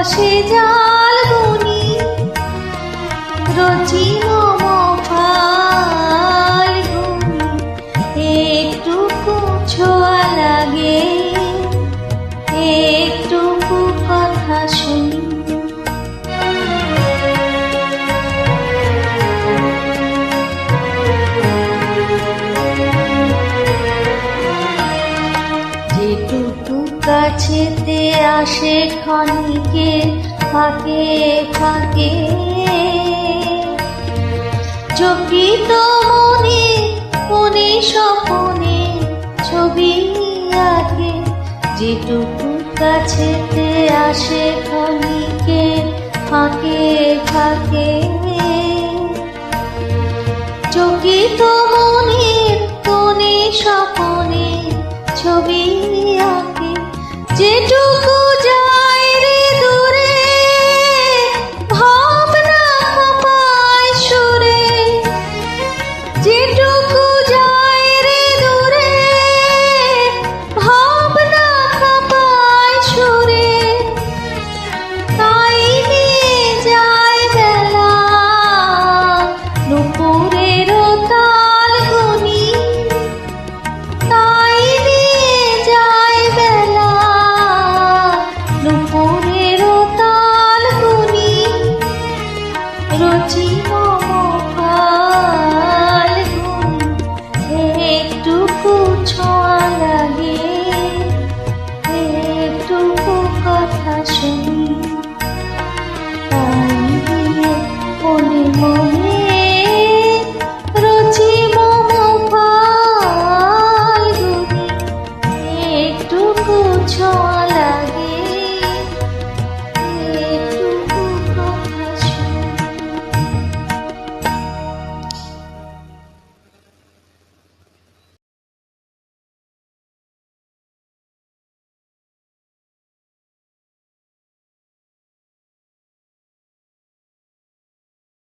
বসে জাল বুনি রচিল মফাল ঘুমি একটুকু ছোঁয়া লাগে একটুকু কথা শুনি যেটুকু কাছেতে আসে ক্ষণিকে ফাঁকে ফাঁকে চকিত মনে মনে স্বপনে ছবি আঁকে যেটুকু কাছেতে আসে ক্ষণিকে ফাঁকে ফাঁকে চকিত মনের কোণে স্বপনে ছবি আঁকে যেটুকু